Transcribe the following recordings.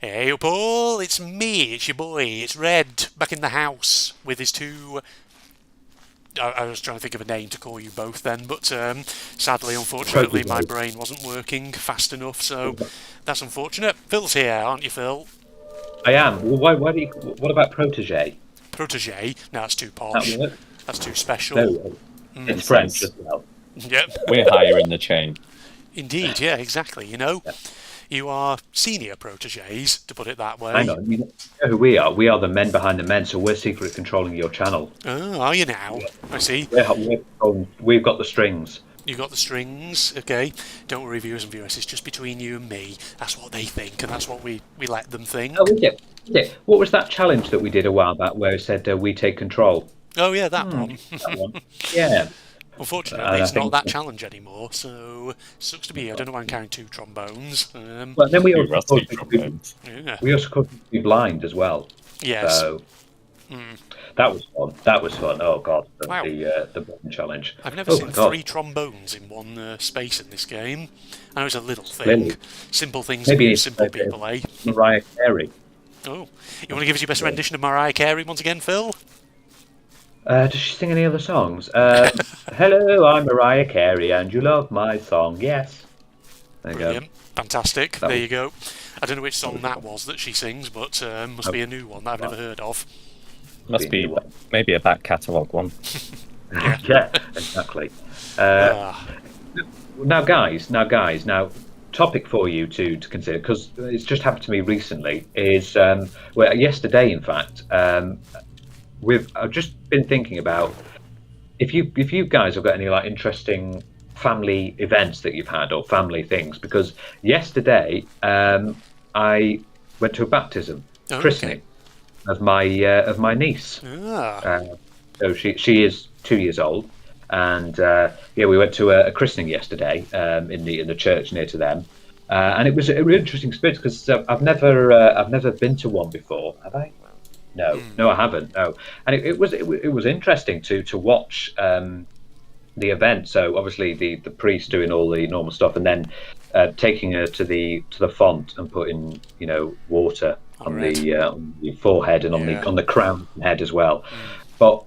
Hey, Paul, it's me, it's your boy, it's Red, back in the house with his two. I was trying to think of a name to call you both then, but sadly, unfortunately, my Protege. brain wasn't working fast enough, so that's unfortunate. Phil's here, aren't you, Phil? I am. Well, why do you, what about protege? Protege? No, that's too That posh. work? That's too There special. we go. It's Mm. Makes French sense. as well. Yep, We're higher in the chain. indeed, yeah, exactly. Yeah. You are senior proteges, to put it that I way. know. You know who we are? We are the men behind the men, so we're secretly controlling your channel. Oh, are you now? I see. We've got the strings. You got the strings, okay? Don't worry, viewers and viewers, it's just between you and me. That's what they think, and that's what we let them Oh, think. is it? Is it? What was that challenge that we did a while back where it said we take control? Oh, yeah, that Hmm, one. that one. Yeah. Unfortunately, And I it's not think, that challenge anymore, so sucks to be. I don't know why I'm carrying two trombones. well, then we Two also rusty caused people to be, trombones. Yeah. we also caused people to be blind as well. Yes. So that was fun. That was fun. Oh God, Wow. the blind challenge. I've never Oh seen my God. three trombones in one space in this game. I know it's a little thing. Clearly, Simple things maybe amuse it's simple people, eh? Mariah Carey. Oh. You want to give us your best rendition of Mariah Carey once again, Phil? Does she sing any other songs? Hello, I'm Mariah Carey, and you love my song. Yes. There you go. Brilliant. Fantastic. That There was, you go. I don't know which that song was that was that she sings, but must oh, be a new one that I've never right. heard of. Be Must a new be one. maybe a back catalogue one. Yeah. Yeah, exactly. Uh, Ah. now, topic for you to consider because it's just happened to me recently. Is well, yesterday, in fact, I've just been thinking about if you guys have got any like interesting family events that you've had or family things because yesterday I went to a baptism Oh, okay. christening of my niece. Ah. So she is 2 years old, and yeah, we went to a christening yesterday in the church near to them, and it was a really interesting experience because I've never been to one before. Have I? No, no, I haven't. No, and it was interesting to watch the event. So obviously the priest doing all the normal stuff, and then taking her to the font and putting water All on right. the forehead and on the Yeah. on the crown head as well. But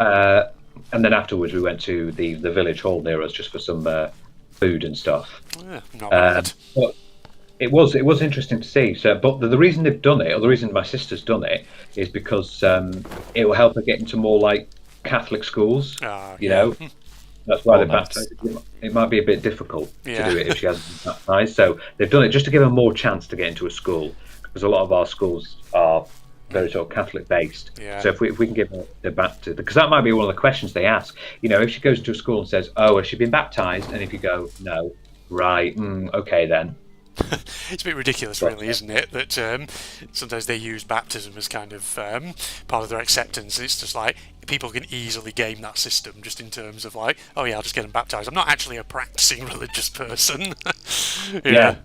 and then afterwards we went to the village hall near us just for some food and stuff. Yeah. Not Um, bad. but it was interesting to see. So, but the reason they've done it, or the reason my sister's done it, is because it will help her get into more like Catholic schools. Ah. You Yeah. know, that's why Oh, they nice. baptized. It might be a bit difficult to Yeah. do it if she hasn't been baptized. So they've done it just to give her more chance to get into a school because a lot of our schools are very sort of Catholic based. Yeah. So if we can give her the baptism, because that might be one of the questions they ask. If she goes into a school and says, "Oh, has she been baptized?" and if you go, "No," right, okay then. It's a bit ridiculous, But really, isn't it? That sometimes they use baptism as kind of part of their acceptance. It's just like people can easily game that system just in terms of like, oh yeah, I'll just get them baptized. I'm not actually a practicing religious person. Yeah, yeah,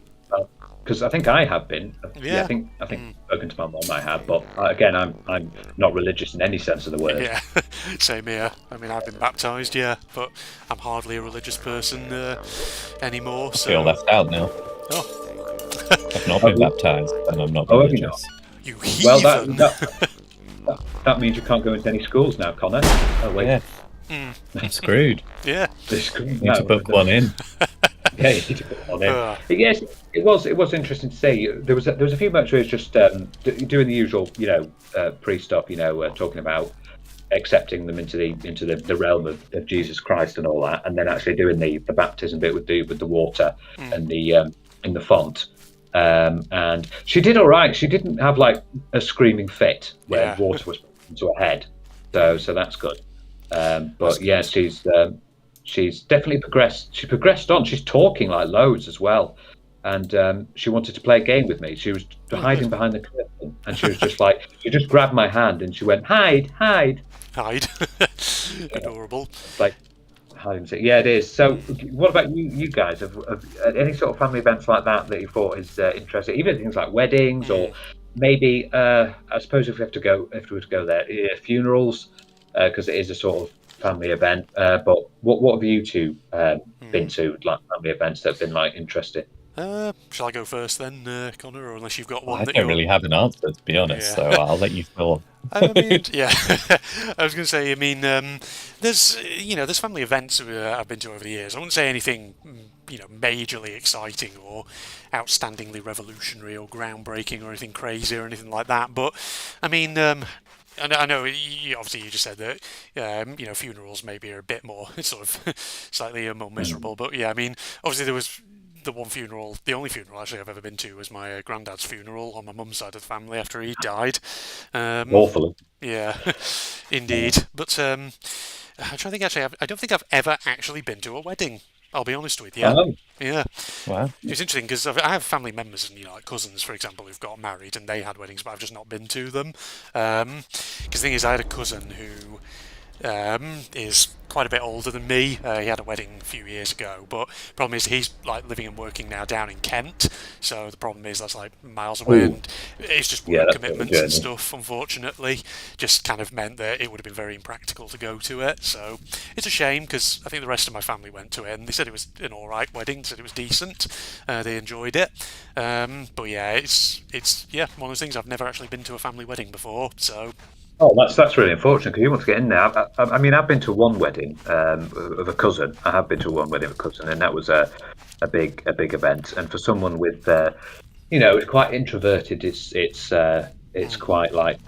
because I think I have been. Yeah, I yeah, think I think spoken to my mum. I have, but again, I'm not religious in any sense of the word. yeah. Same here. I mean, I've been baptized, yeah, but I'm hardly a religious person anymore. I feel So, left out now. oh, I've not Oh, been baptized and I'm not oh, have you not? religious. you Well, heathen! that means you can't go into any schools now, Connor. Oh wait, Yeah, I'm screwed. Yeah. this school Need now. to book one in. Yeah, you need to put one in. Uh, Yes, it was interesting to see. There was a few moments where it's just doing the usual, pre stuff, talking about accepting them into the realm of Jesus Christ and all that, and then actually doing the baptism bit with the water and the in the font. And she did all right. She didn't have like a screaming fit where yeah. water was put into her head, so that's good. That's But yeah, good. she's definitely progressed. She progressed on. She's talking like loads as well, and she wanted to play a game with me. She was Oh, hiding good. behind the curtain, and she was just like, she just grabbed my hand and she went, hide, hide. Hide. Adorable. Like hide and seek. Yeah, it is. So, what about you guys? Have any sort of family events like that you thought is interesting? Even things like weddings, or maybe I suppose if we were to go there, funerals, because it is a sort of family event. But what have you two been to, like family events that have been like interesting? Shall I go first then, Connor, or unless you've got one I that don't you're... really have an answer, to be honest, Yeah. so I'll let you fill. I mean, yeah. I was going to say, I mean, there's family events I've been to over the years. I wouldn't say anything, majorly exciting or outstandingly revolutionary or groundbreaking or anything crazy or anything like that. But I mean, I know obviously you just said that, funerals maybe are a bit more sort of slightly more miserable. But yeah, I mean, obviously there was the only funeral actually I've ever been to was my granddad's funeral on my mum's side of the family after he died. Awful. Yeah, indeed. But I'm trying to think. Actually, I don't think I've ever actually been to a wedding. I'll be honest with you. Oh, Yeah, Wow. it's interesting because I have family members and like cousins, for example, who've got married and they had weddings, but I've just not been to them. Because the thing is, I had a cousin who is quite a bit older than me. He had a wedding a few years ago, but problem is he's like living and working now down in Kent. So the problem is that's like miles away, Ooh. and it's just Yeah, work that's a bit of a commitments and journey. stuff. Unfortunately, just kind of meant that it would have been very impractical to go to it. So it's a shame because I think the rest of my family went to it and they said it was an all right wedding. Said it was decent. They enjoyed it. But yeah, it's one of those things. I've never actually been to a family wedding before, so. Oh, that's really unfortunate because you want to get in there. I mean, I've been to one wedding of a cousin. I have been to one wedding of a cousin, and that was a big event. And for someone with, it's quite introverted. It's quite like,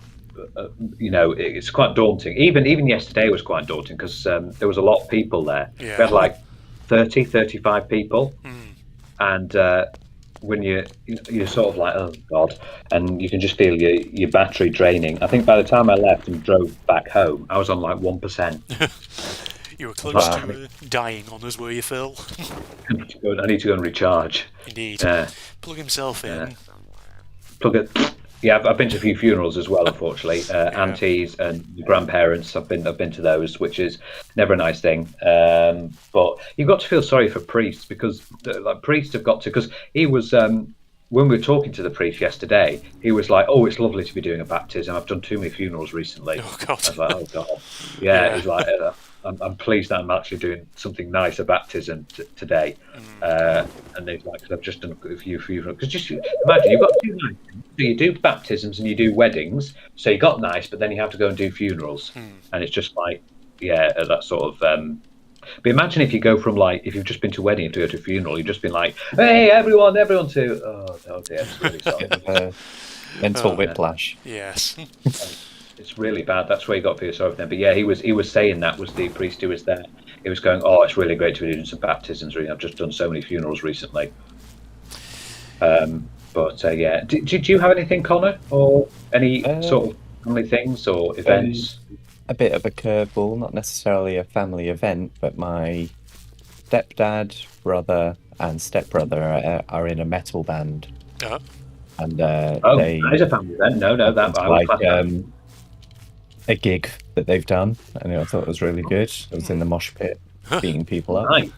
it's quite daunting. Even yesterday was quite daunting because there was a lot of people there. We Yeah. had like 30, 35 people, and when you're sort of like, oh god, and you can just feel your battery draining. I think by the time I left and drove back home, I was on like 1%. You were close Wow. to dying on us, were you, Phil? I need to go and recharge. Indeed. Yeah. Plug himself in. Plug it. Yeah, I've been to a few funerals as well, unfortunately. Aunties and grandparents. I've been to those, which is never a nice thing. But you've got to feel sorry for priests because priests have got to. Because he was when we were talking to the priest yesterday, he was like, "Oh, it's lovely to be doing a baptism. I've done too many funerals recently." Oh God. I was like, "Oh God." Yeah, Yeah. he's like, I'm pleased that I'm actually doing something nice, a baptism today. And he's like, 'cause I've just done a few because just imagine you've got two nice things. So you do baptisms and you do weddings. So you got nice, but then you have to go and do funerals, and it's just like, yeah, that sort of. But imagine if you go from like if you've just been to a wedding, you have to go to a funeral. You've just been like, hey, everyone to. Oh dear, it's really sorry. Mental Oh, whiplash. Yes. It's really bad. That's where you got to feel sorry for them. But yeah, he was saying that was the priest who was there. He was going, "Oh, it's really great to be doing some baptisms. Really, I've just done so many funerals recently." But yeah, did you have anything, Connor, or any sort of family things or events? A bit of a curveball, not necessarily a family event, but my stepdad, brother, and stepbrother are in a metal band, Uh, and Oh, they that is a family event. No, that it's I would like class that. a gig that they've done, and I thought it was really good. I was in the mosh pit, beating people up. Nice.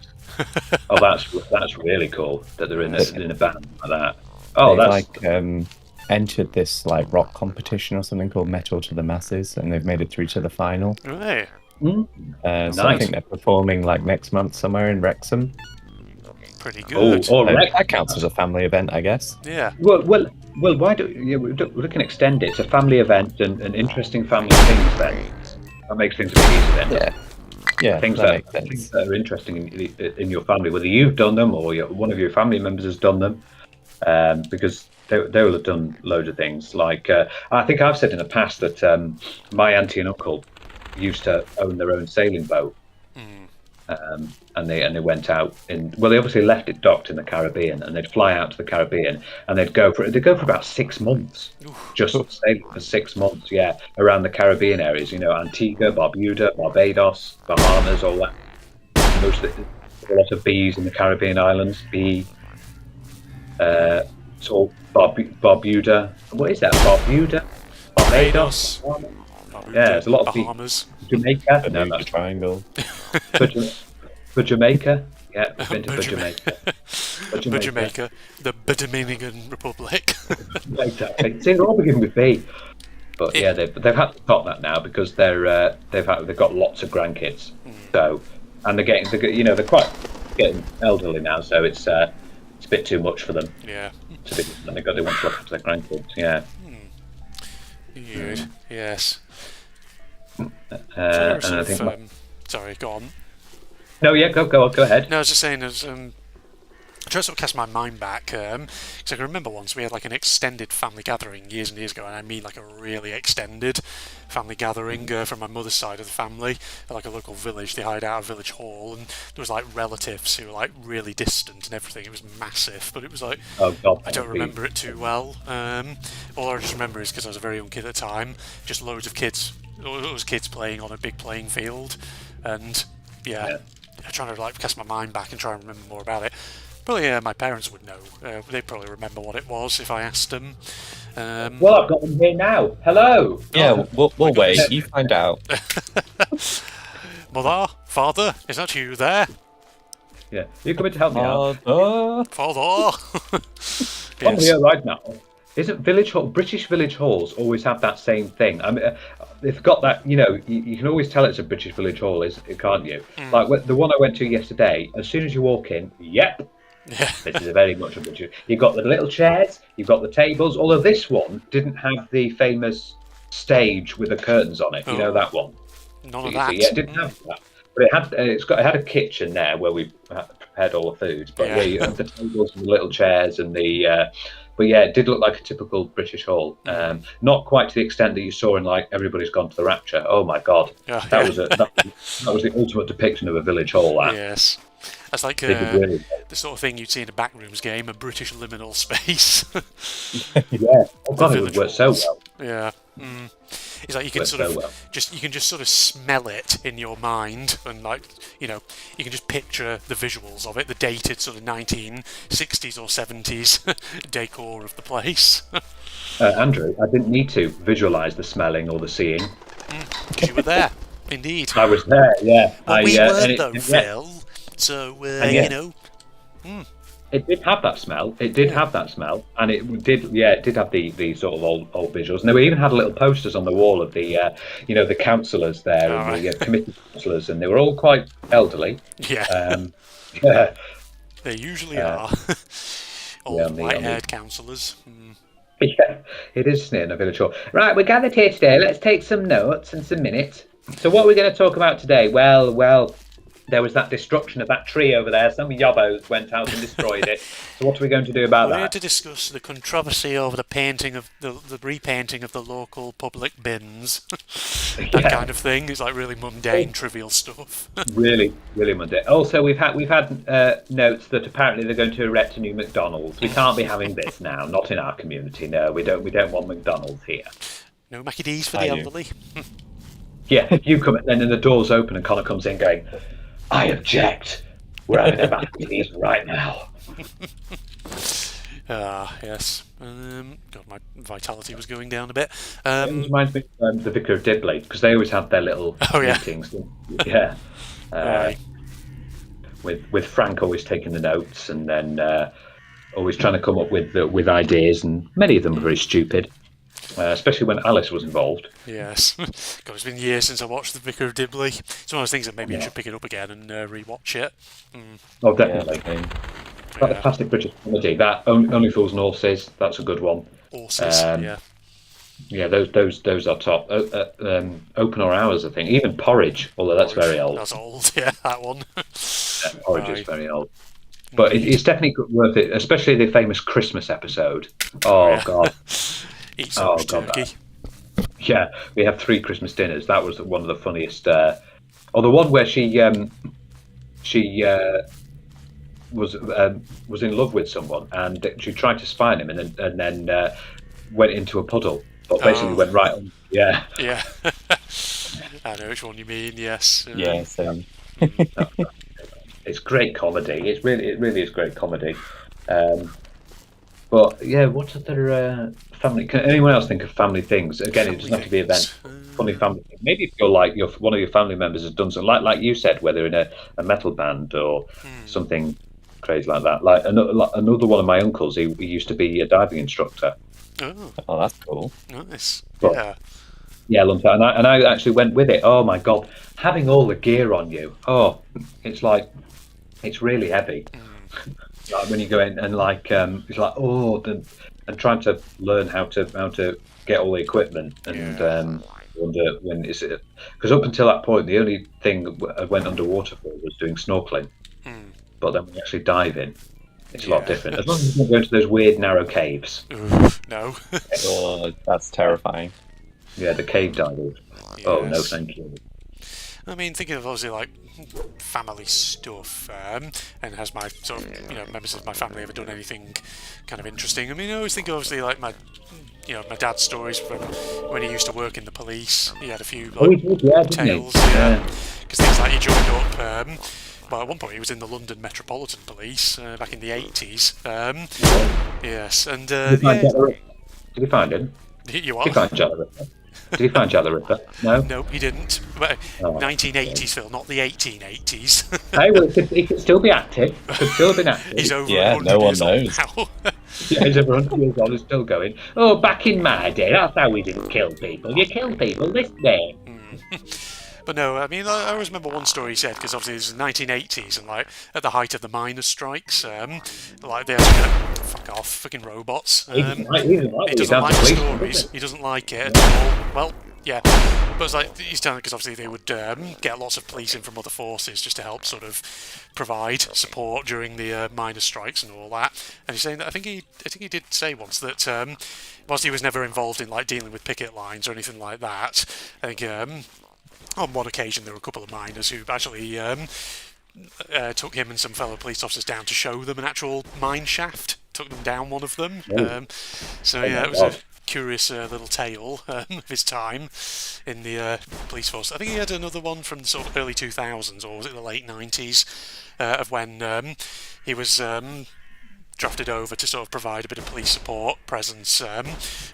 Oh, that's really cool that they're in a band like that. Oh, They that's entered this like rock competition or something called Metal to the Masses, and they've made it through to the final. right. mm, So I nice. think they're performing like next month somewhere in Wrexham. Pretty Oh, good. all right. That counts as a family event, I guess. Yeah. Well. Why do we can extend it? It's a family event and an interesting family things. Then that makes things a bit easier. Then Yeah, yeah, things that that makes sense. are interesting in your family, whether you've done them or one of your family members has done them, because they will have done loads of things. Like I think I've said in the past that my auntie and uncle used to own their own sailing boat, and they went out in. Well, they obviously left it docked in the Caribbean, and they'd fly out to the Caribbean, and they'd go for about 6 months, just sailing for 6 months, yeah, around the Caribbean areas. Antigua, Barbuda, Barbados, Bahamas, all that. A lot of bees in the Caribbean islands. Barbuda. What is that? Barbuda, Barbados. Yeah, there's a lot of bees. Bahamas. Jamaica. No, Bermuda that's Triangle. for Jamaica. Yeah, we've been to Jamaica. For Jamaica, the Dominican Republic. Exactly. See, they're all beginning with B. But yeah, they've had to top that now because they've got lots of grandkids. So, and they're quite getting elderly now. So it's it's a bit too much for them. Yeah. It's a bit, they want to look after their grandkids. Yeah. Good. Yes. And I think. Sorry, go on. No, yeah, go ahead. No, I was just saying, I try to sort of cast my mind back, because I can remember once we had like an extended family gathering years and years ago, and I mean like a really extended family gathering from my mother's side of the family, at like a local village. They hired out a village hall, and there was like relatives who were like really distant and everything. It was massive, but it was like, Oh God, I don't remember it too well. All I just remember is, because I was a very young kid at the time, just loads of kids, loads of kids playing on a big playing field, and yeah. I'm trying to like cast my mind back and try and remember more about it. Probably my parents would know. They'd probably remember what it was if I asked them. Well, I've got them here now. Hello. Yeah, we'll wait. You find out. Mother, father, is that you there? Yeah, you coming to help me out? Father. I'm here right now. Isn't British village halls always have that same thing? I mean, they've got that. You know, you can always tell it's a British village hall, can't you? Like the one I went to yesterday. As soon as you walk in, yep. Yeah. This is a very much a British. You've got the little chairs, you've got the tables. Although this one didn't have the famous stage with the curtains on it. You know that one? None of that. Yeah, it didn't have that. But it had a kitchen there where we prepared all the food. But yeah, you have the tables and the little chairs and the. But yeah, it did look like a typical British hall. Not quite to the extent that you saw in like Everybody's Gone to the Rapture. Oh my God, that was the ultimate depiction of a village hall. That. Yes. That's like the sort of thing you'd see in a Backrooms game, a British liminal space. Yeah, oh God, it would work so well. Yeah. It's like you can just sort of smell it in your mind, and like you can just picture the visuals of it, the dated sort of 1960s or 70s decor of the place. Andrew, I didn't need to visualise the smelling or the seeing. Because you were there, indeed. I was there, yeah. We weren't though, Phil. So It did have that smell. It did have that smell, and it did have the sort of old visuals. And they even had little posters on the wall of the the councillors there and the committee councillors, and they were all quite elderly. Yeah. Yeah. They usually are. Old white-haired councillors. Yeah, it is near in a village hall. Right, we're gathered here today. Let's take some notes and some minutes. So what are we going to talk about today? Well. There was that destruction of that tree over there. Some yobbos went out and destroyed it. So what are we going to do about that? We're here to discuss the controversy over the painting of the repainting of the local public bins. That kind of thing. It's like really mundane, trivial stuff. Really, really mundane. Also, we've had notes that apparently they're going to erect a new McDonald's. We can't be having this now. Not in our community. No, we don't want McDonald's here. No Mackie D's for the elderly. Yeah, you come in, then the doors open and Connor comes in going, I object. We're having a Mackie D's right now. Yes. God, my vitality was going down a bit. It reminds me of the Vicar of Dibley, because they always have their little meetings. Yeah. With Frank always taking the notes and then always trying to come up with ideas, and many of them are very stupid. Especially when Alice was involved. Yes. God, it's been years since I watched The Vicar of Dibley. It's one of those things that maybe I should pick it up again and rewatch it. Oh, definitely. That classic British comedy. That Only Fools and Horses. That's a good one. Horses. Yeah, those are top. Open or Hours, I think. Even Porridge, although that's very old. That's old. Yeah, that one. Porridge is very old. But it's definitely worth it, especially the famous Christmas episode. Oh God. Eat so much turkey. Yeah, we have 3 Christmas dinners. That was one of the funniest. Or the one where she was in love with someone, and she tried to spy on him, and then went into a puddle, but basically went right on. Yeah. Yeah. I know which one you mean. Yes. It's great comedy. It really is great comedy. But yeah, what other family? Can anyone else think of family things? Again, it doesn't have to be events. Funny family thing. Maybe if you're like one of your family members has done something like you said, whether in a metal band or something crazy like that. Like another one of my uncles, he used to be a diving instructor. Oh, that's cool. Nice. But, yeah, long time. And I actually went with it. Oh my God, having all the gear on you. Oh, it's really heavy. Like when you go in and it's like and trying to learn how to get all the equipment and wonder when is it, because up until that point the only thing I went underwater for was doing snorkeling, but then when you actually dive in, it's a lot different. As long as you don't go into those weird narrow caves. No. Oh, that's terrifying. Yeah, the cave divers. Yes. Oh no, thank you. I mean, thinking of obviously like family stuff, and has my sort of members of my family ever done anything kind of interesting? I mean, I always think obviously like my dad's stories from when he used to work in the police. He had a few tales, because things like he joined up. Well, at one point he was in the London Metropolitan Police back in the 80s. Yes, and Did you find him? You Did you find Jack the Ripper? Did you find Jack the Ripper? No? No, he didn't. Well, 1980s, Phil, not the 1880s. Hey, well, he could still be active. Could still have been active. He's over 100 no one years old knows. now. Yeah, he's over 100 years old and still going. Oh, back in my day, that's how we didn't kill people. You kill people this way. But no, I mean, I always remember one story he said, because obviously it was the 1980s, and like at the height of the miners' strikes, like they had to fuck off, fucking robots. He doesn't like the police, stories. He doesn't like it at all. Well, yeah, but it's like he's telling because obviously they would get lots of police in from other forces just to help sort of provide support during the miners' strikes and all that. And he's saying that I think he did say once that whilst he was never involved in like dealing with picket lines or anything like that, I think. On one occasion, there were a couple of miners who actually took him and some fellow police officers down to show them an actual mine shaft. Took them down one of them. So yeah, it was a curious little tale of his time in the police force. I think he had another one from the sort of early 2000s, or was it the late 90s, of when he was drafted over to sort of provide a bit of police support presence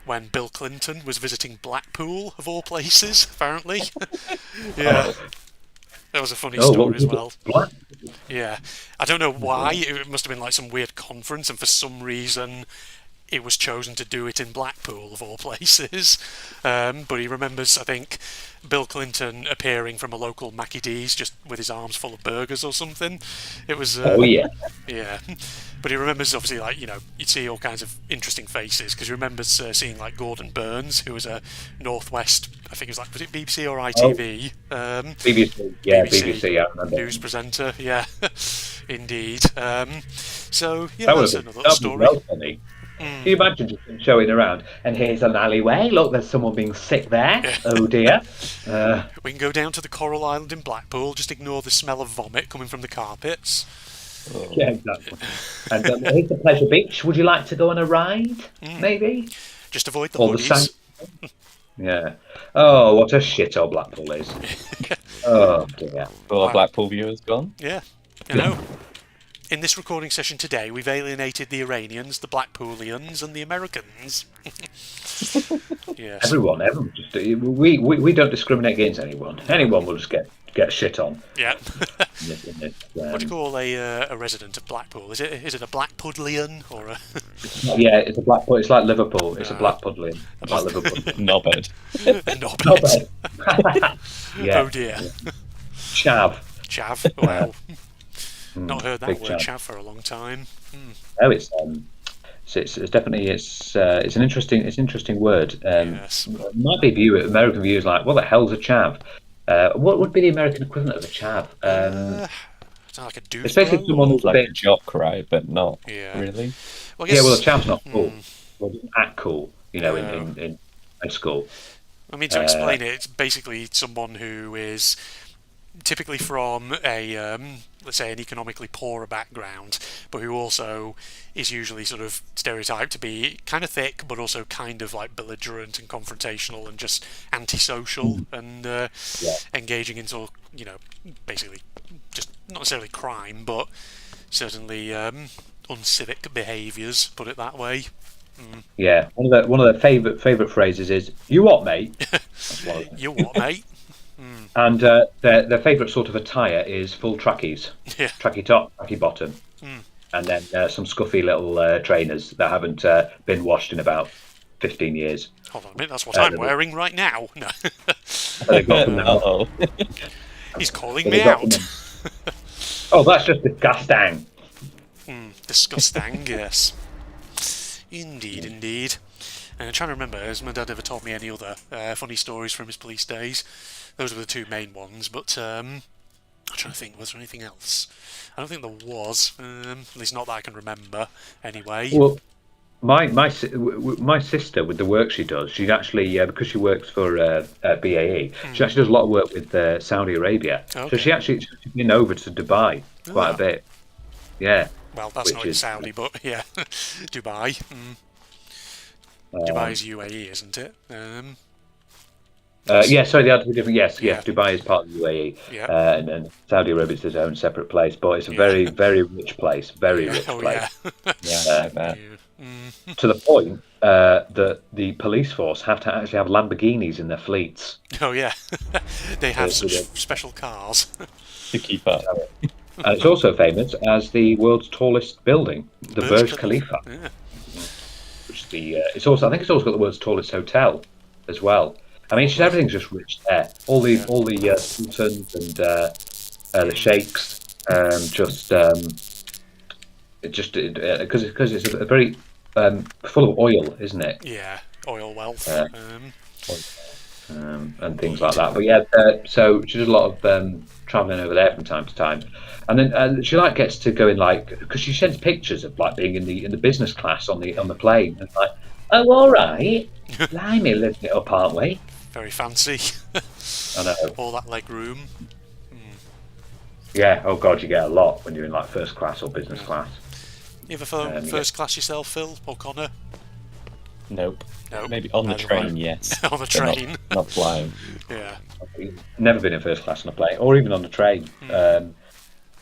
when Bill Clinton was visiting Blackpool, of all places, apparently. Yeah. That was a funny story as well. Yeah. I don't know why. It must have been like some weird conference, and for some reason it was chosen to do it in Blackpool, of all places. But he remembers, I think, Bill Clinton appearing from a local Mackie D's just with his arms full of burgers or something. It was... Yeah. But he remembers, obviously, like, you'd see all kinds of interesting faces, because he remembers seeing, like, Gordon Burns, who was a Northwest, I think it was it BBC or ITV? BBC, I remember. News presenter, yeah, indeed. So, yeah, that's another story. Well funny. Can you imagine just showing around, and here's an alleyway, look, there's someone being sick there, oh dear. We can go down to the Coral Island in Blackpool, just ignore the smell of vomit coming from the carpets. Yeah, exactly. And here's the Pleasure Beach, would you like to go on a ride, maybe? Just avoid the hoodies. Yeah. Oh, what a shithole Blackpool is. Oh dear. All our Blackpool viewers gone? Yeah, I know. In this recording session today, we've alienated the Iranians, the Blackpoolians, and the Americans. Yes. Everyone. Just, we don't discriminate against anyone. Anyone will just get shit on. Yeah. What do you call a resident of Blackpool? Is it a Blackpudlian or a? Yeah, it's a Blackpool. It's like Liverpool. It's a Blackpudlian. Like Liverpool. Knobhead. Yeah. Oh dear. Chav. Wow. Not heard that big word chav. chav for a long time. Oh, it's definitely it's an interesting word. Yes. Might be American viewers like, what the hell's a chav? What would be the American equivalent of a chav? It's like a douche. It's basically someone who's Like a jock, right? But not really. Well, I guess, well, a chav's not cool. Well, it doesn't act cool, in high school. I mean, to explain it, it's basically someone who is typically from a, let's say, an economically poorer background, but who also is usually sort of stereotyped to be kind of thick, but also kind of like belligerent and confrontational and just antisocial and engaging in sort of, basically just not necessarily crime, but certainly uncivic behaviours, put it that way. Yeah, one of the favourite phrases is "You what, mate?" You what, mate? And their favourite sort of attire is full trackies, tracky top, tracky bottom, and then some scuffy little trainers that haven't been washed in about 15 years. Hold on a minute, that's what I'm wearing right now. No. He's calling me out. Oh, that's just disgusting. Disgusting, yes. Indeed. And I'm trying to remember, has my dad ever told me any other funny stories from his police days? Those were the two main ones, but I'm trying to think, was there anything else? I don't think there was, at least not that I can remember, anyway. Well, my sister, with the work she does, she actually because she works for BAE, she actually does a lot of work with Saudi Arabia. Okay. So she's been over to Dubai quite a bit. Yeah. Well, that's not in Saudi, but yeah, Dubai. Dubai is UAE, isn't it? Yeah, sorry, they are two different. Yes, Yeah. Dubai is part of the UAE, Yeah. and Saudi Arabia is its own separate place. But it's a very, very rich place. Very rich Oh, place. yeah. Yeah, I bet. To the point that the police force have to actually have Lamborghinis in their fleets. Oh, yeah. They have Yeah, such yeah. special cars. To keep up. And it's also famous as the world's tallest building, the Burj Khalifa. Yeah. Which is it's also, I think it's also got the world's tallest hotel as well. I mean, everything's just rich there. All the sultans and the sheikhs, because it's a very full of oil, isn't it? Yeah, oil wealth. And things like that. But yeah, so she does a lot of traveling over there from time to time, and then she gets to go in because she sends pictures of being in the business class on the plane, and oh, all right, blimey, lifting it up, aren't we? Very fancy. I know. All that leg room. Yeah. Oh God, you get a lot when you're in first class or business class. You ever flown first class yourself, Phil or Connor? Nope. No. Maybe on the Neither train, one. yes. On the but train. Not flying. Yeah. Never been in first class on a plane, or even on a train.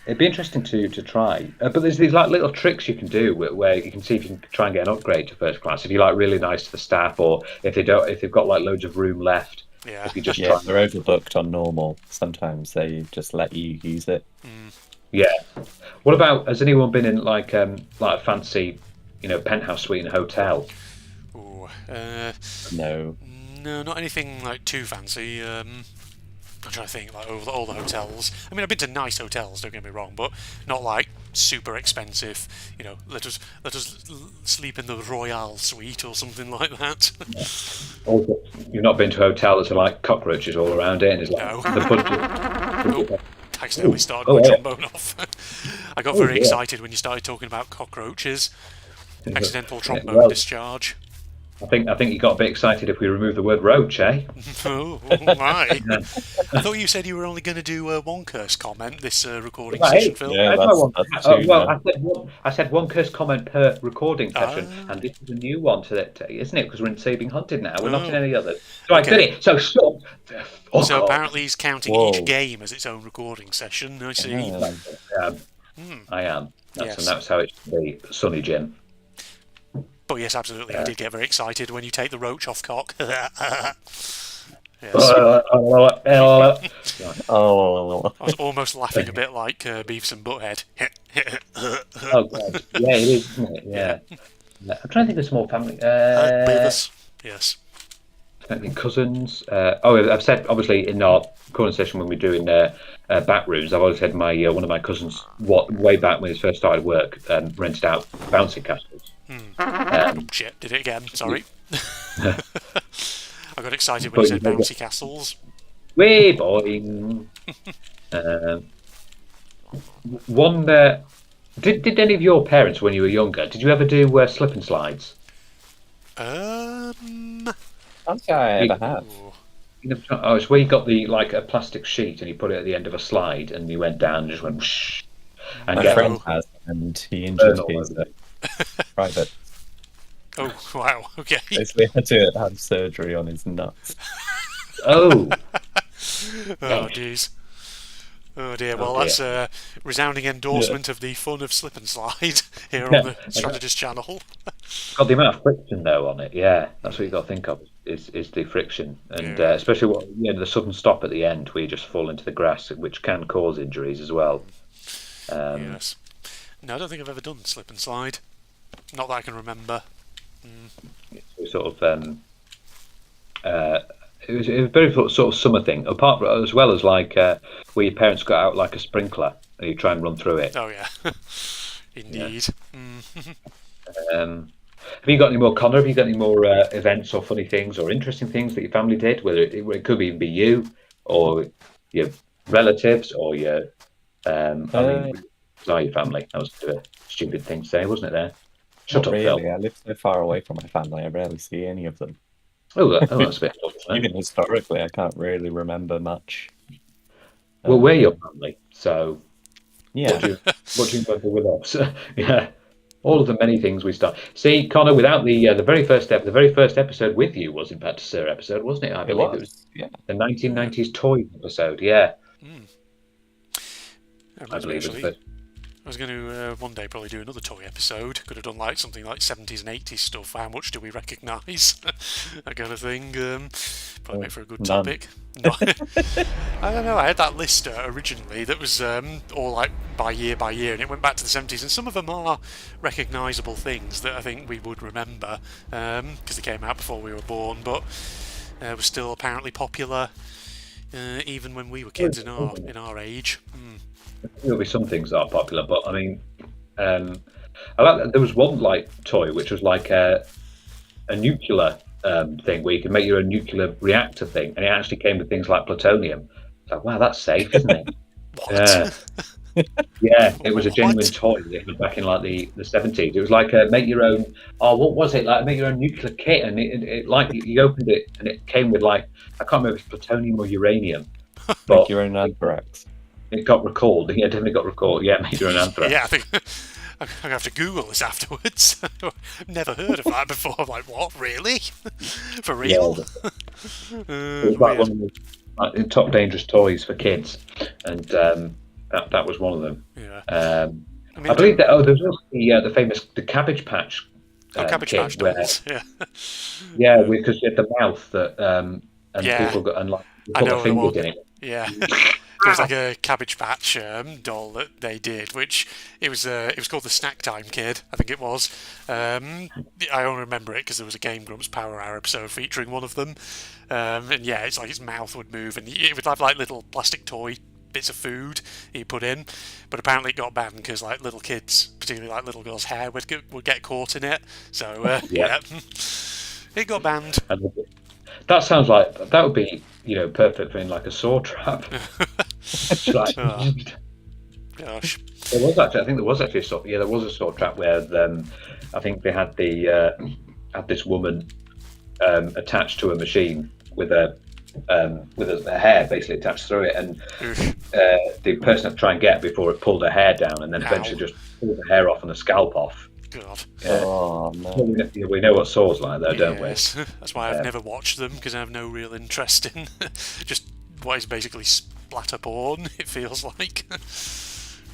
It'd be interesting to try. But there's these little tricks you can do where you can see if you can try and get an upgrade to first class. If you're really nice to the staff, or if they've got loads of room left. Yeah. If you just Yeah, they're overbooked on normal. Sometimes they just let you use it. Yeah. What about, has anyone been in a fancy, penthouse suite in a hotel? Ooh, No. no, not anything too fancy. I'm trying to think over all the hotels. I mean, I've been to nice hotels. Don't get me wrong, but not super expensive. Let us sleep in the Royale suite or something like that. Also, you've not been to a hotel that's cockroaches all around it, and it's No. the budget. Accidentally started my trombone off. I got very excited when you started talking about cockroaches. Accidental trombone discharge. I think you got a bit excited if we remove the word roach, eh? Oh my! I thought you said you were only going to do one curse comment this recording session, Phil. Yeah, that's two now. I said one curse comment per recording session, and this is a new one isn't it? Because we're in Saving Hunted now. We're not in any others. So I did it. So shut the fuck up. So apparently he's counting each game as its own recording session. I see. I am. Yes. And that's how it should be, Sonny Jim. But yes, absolutely, I did get very excited when you take the roach off cock. Yes. Oh. I was almost laughing a bit like Beavis and Butthead. Oh God, yeah, it is, isn't it? Yeah. I'm trying to think of small family. Beavis, yes. I think cousins. I've said obviously in our recording session when we're doing back rooms, I've always said my one of my cousins, way back when he first started work, rented out bouncy castles. Shit, did it again. Sorry. I got excited when you said bouncy castles. Way boing. One. Did any of your parents, when you were younger, did you ever do slip and slides? I don't think I ever have. Oh, it's where you got a plastic sheet and you put it at the end of a slide and you went down and just went whoosh. And My friend has, and he injured his private. Oh, wow, okay. Basically had to have surgery on his nuts. Oh. Oh, jeez. Oh dear, well that's a resounding endorsement of the fun of slip and slide here on the Strategist channel. God, the amount of friction though on it, yeah, that's what you got to think of is the friction, and especially the sudden stop at the end where you just fall into the grass, which can cause injuries as well. Yes. No, I don't think I've ever done slip and slide. Not that I can remember. Sort of, it was a very sort of summer thing. Apart from, as well as where your parents got out a sprinkler and you try and run through it. Oh yeah. Indeed. Have you got any more, Connor? Have you got any more events or funny things or interesting things that your family did? Whether it could even be you or your relatives or your, I mean, your family. That was a stupid thing to say, wasn't it? There. Shut Not up, Phil. really. I live so far away from my family, I rarely see any of them. That's a bit. Isn't it? Even historically, I can't really remember much. Well, we're your family, so Yeah. what do you remember with us? Yeah, all of the many things we start. See, Connor, without the very first step, the very first episode with you was in fact a Sir episode, wasn't it? I believe it was Yeah. the 1990s toy episode. Yeah, I believe it was. Actually, I was going to one day probably do another toy episode. Could have done like something like 70s and 80s stuff. How much do we recognise? That kind of thing. Probably make for a good topic. No, I don't know. I had that list originally that was all like by year, and it went back to the 70s. And some of them are recognisable things that I think we would remember because they came out before we were born, but were still apparently popular even when we were kids in our age. There'll be some things that are popular, but I mean, I like that there was one like toy which was like a nuclear thing where you could make your own nuclear reactor thing, and it actually came with things like plutonium. It's like, wow, that's safe, isn't it? What? Yeah, it was a genuine toy back in like the 70s. It was like make your own. Oh, what was it like? Make your own nuclear kit, and it like you opened it and it came with like I can't remember if it's plutonium or uranium. But Make your own anthrax. it got recalled. Yeah, it definitely got recalled. Yeah, make your own anthrax. Yeah, I think I'm going to have to Google this afterwards. I've never heard of that before. I'm like, what? Really? For real? It was like one of the top dangerous toys for kids, and that was one of them. Yeah. I believe that. Oh, there was also the famous Cabbage Patch. Cabbage kid Patch dolls. Yeah, because you had the mouth that and Yeah. people got and like I put know their fingers the in it. Yeah. There was like a Cabbage Patch doll that they did, which it was called the Snack Time Kid, I think it was. I only remember it because there was a Game Grumps Power Hour episode featuring one of them. And yeah, it's like its mouth would move, and it would have like little plastic toy bits of food he put in, but apparently it got banned because like little kids, particularly like little girls' hair would get caught in it. So yeah, it got banned. That sounds like that would be perfect for in like a saw trap. Like, Gosh. there was actually, I think there was actually a saw. Yeah, there was a saw trap where I think they had had this woman attached to a machine with a hair basically attached through it, and the person had to try and get before it pulled her hair down, and then eventually just pulled the hair off and the scalp off. God. Oh no. We know what saws like though, don't we? Yes, that's why I've never watched them, because I have no real interest in just what is basically splatter porn, it feels like.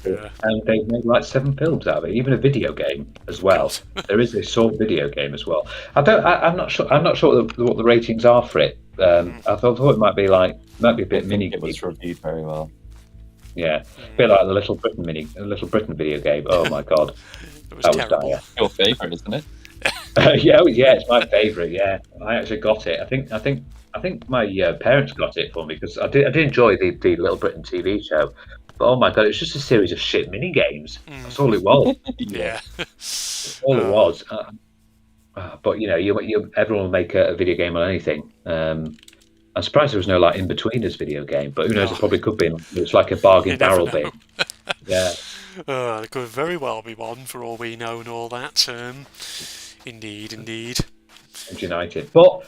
And they've made like 7 films out of it, even a video game as well. There is a Saw video game as well. I'm not sure. I'm not sure what the ratings are for it. I thought it might be a bit mini. It was reviewed very well. Yeah, a bit like the Little Britain video game. Oh my god, It was terrible. dire. Your favourite, isn't it? Yeah, it's my favourite. Yeah, I actually got it. I think my parents got it for me because I did enjoy the Little Britain TV show. But oh my god, it's just a series of shit mini games. That's all it was. Yeah. All it was. But everyone will make a video game on anything. I'm surprised there was no like in betweeners video game, but who knows? It probably could be. It's like a bargain barrel bin. Yeah. There could very well be one for all we know and all that. Indeed. United. But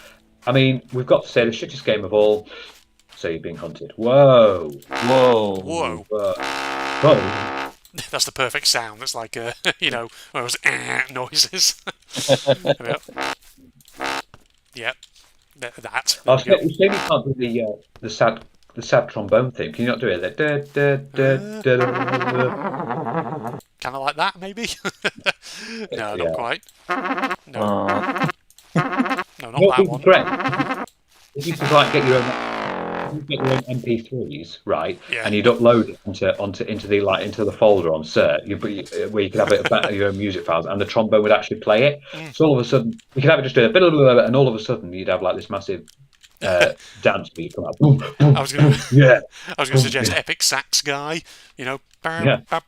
I mean, we've got to say the shittest game of all. So you're being hunted. Whoa. Whoa. Whoa. That's the perfect sound. That's like one of those noises. Yep. That. Oh, shame you can't do the sad trombone thing. Can you not do it? Kind of like that, maybe. No, not quite. No, not that one. Correct. If you could like get your own MP3s, right? Yeah. And you'd upload it into the folder on Cert, where you could have it about your own music files, and the trombone would actually play it. So all of a sudden, you could have it just do a bit, and all of a sudden, you'd have like this massive dance where you come out. Boom, boom, I was going boom, to yeah. suggest Epic Sax Guy. You know. Yeah. That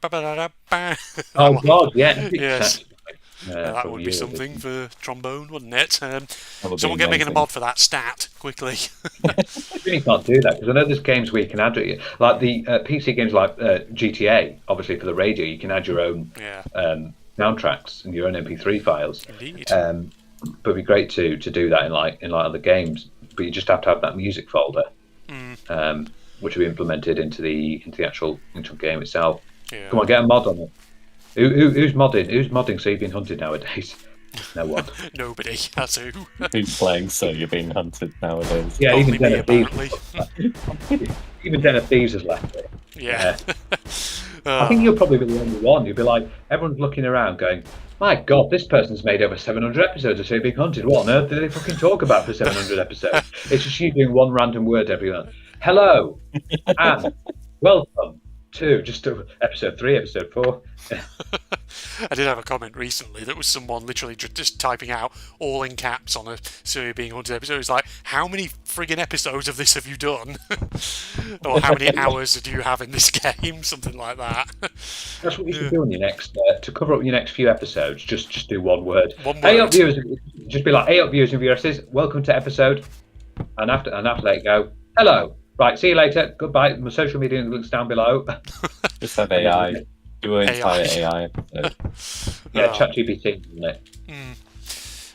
Oh one. God, yeah. Epic Yes. Sax. Yeah, That for would be years. something for trombone, wouldn't it? That would Someone be get making a amazing. mod for that stat quickly. You really can't do that because I know there's games where you can add like the PC games like GTA. Obviously, for the radio, you can add your own Yeah, soundtracks and your own MP3 files. indeed. But it'd be great to do that in other games. But you just have to have that music folder, which will be implemented into the actual game itself. Yeah. Come on, get a mod on it. Who's modding? Who's modding So You've Been Hunted nowadays? No one. Nobody. That's who. Who's playing So You're Being Hunted nowadays? Yeah, Only even Den me, of Thieves. apparently. Even Den of Thieves has left it. Yeah. I think you'll probably be the only one. You'll be like, everyone's looking around going, my God, this person's made over 700 episodes of So You're Being Hunted. What on earth did they fucking talk about for 700 episodes? It's just you doing one random word every month. Hello, and welcome to episode 3, episode 4. I did have a comment recently that was someone literally just typing out all in caps on a So You're Being Hunted episode. It's like, how many friggin' episodes of this have you done? Or how many hours do you have in this game? Something like that. That's what you should do on your next, to cover up your next few episodes, just do one word. One Hey word. up viewers, just be like, hey up viewers and viewresses, welcome to episode, and after that you go, hello. Right, see you later. Goodbye. My social media links down below. Just have AI. Do an entire AI episode. Yeah, ChatGPT, isn't it?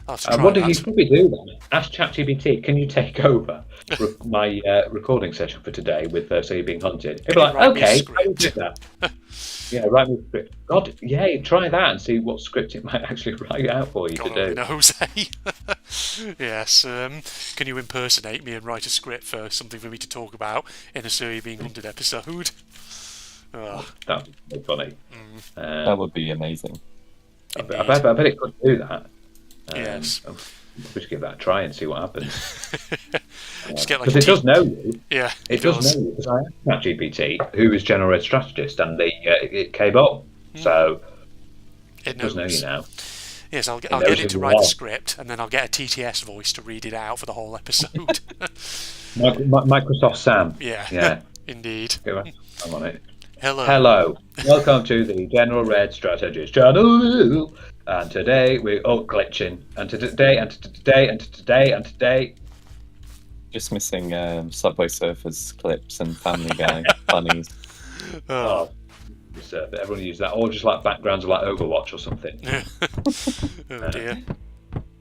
I'll have to I try wonder if that. you could probably do that. Ask ChatGPT, can you take over my recording session for today with So You're Being Hunted? He'll be like, write me a okay, I script?" will do that. Yeah, write me a script. God, yeah, try that and see what script it might actually write out for you God to only do. knows, eh? Yes. Can you impersonate me and write a script for something for me to talk about in a So You're Being Hunted episode? Oh, That would be funny. That would be amazing. I bet it could do that. yes. We should give that a try and see what happens. Just get like Because it does know you. Yeah, It does know you. Because I asked ChatGPT, who is General Ed Strategist, and it came up. So It it does know you now. Yes, I'll get knows it to who you write the are. script, and then I'll get a TTS voice to read it out for the whole episode. Microsoft Sam. Yeah. Yeah. Indeed. I'm on it. Hello. Hello. Welcome to the General Red Strategist channel. And today we're glitching. And today. Just missing Subway Surfers clips and Family Guy funnies. Oh. Everyone use that, or just like backgrounds of like Overwatch or something. Oh dear.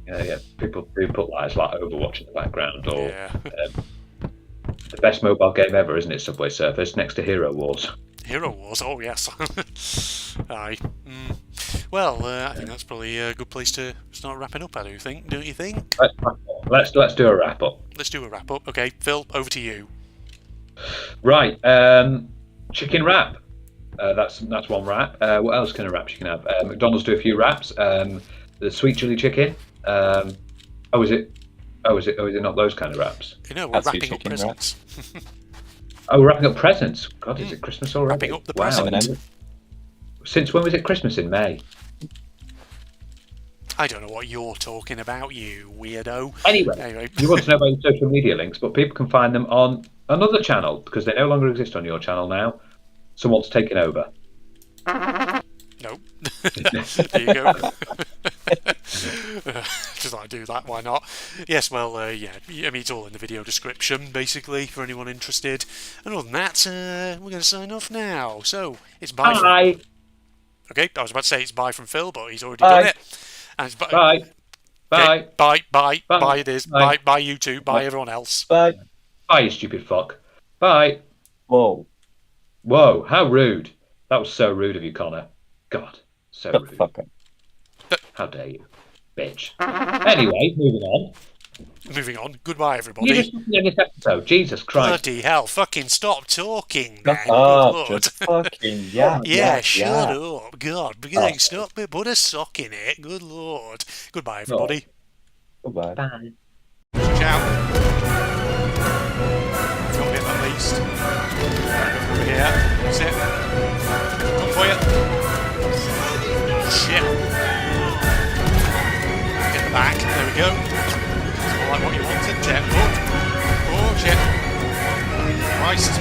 Yeah. People do put like Overwatch in the background, or Yeah. the best mobile game ever, isn't it? Subway Surfers next to Hero Wars. Hero Wars. Oh yes. Aye. Well, I think that's probably a good place to start wrapping up. I do think. Don't you think? Let's do a wrap up. Let's do a wrap up. Okay, Phil, over to you. Right. Chicken wrap. That's one wrap. What else kind of wraps you can have? McDonald's do a few wraps. The sweet chili chicken. Is it not those kind of wraps? You know, we're That's wrapping your up chicken presents. Oh, we're wrapping up presents. God, is it Christmas already? Wrapping up the wow. present. Since when was it Christmas in May? I don't know what you're talking about, you weirdo. Anyway, you want to know about your social media links, but people can find them on another channel because they no longer exist on your channel now. Someone's taken over. No. There you go. Just like do that, why not? Yes, well, yeah, I mean, it's all in the video description, basically, for anyone interested. And other than that, we're going to sign off now. So, it's bye. Bye. Okay, I was about to say it's bye from Phil, but he's already Bye. done it. And it's Bye. Okay, Bye. bye, Bye. bye it is. Bye. Bye you two, bye everyone else. Bye. Bye, you stupid fuck. Bye. Whoa. Whoa, how rude. That was so rude of you, Connor. God, so Shut the rude. fuck up. How dare you, bitch. Anyway, moving on. Moving on, goodbye You everybody. just in this episode. Jesus Christ. Bloody hell, fucking stop talking, man. Shut Good up. lord. Just fucking yeah. Yeah, shut up. God, stop it. Put a sock in it. Good lord. Goodbye, everybody. Goodbye. Bye. Ciao. Drop it at least. Over here. That's it. Come for you. Shit. Get the back. There we go. It's more like what you wanted. Jet. Up. Christ.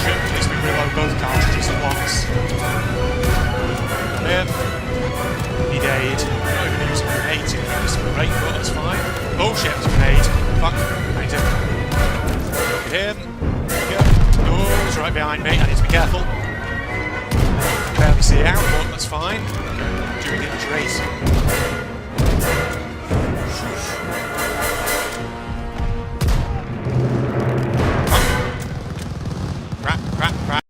Shit, at least we reload both cartridges at once. Need aid. I'm not even using grenades in this great, but that's fine. Oh shit, it's a grenade. Fuck. I need to get him. There we go. Oh, he's right behind me. I need to be careful. Barely see out, but that's fine. Doing it in trace.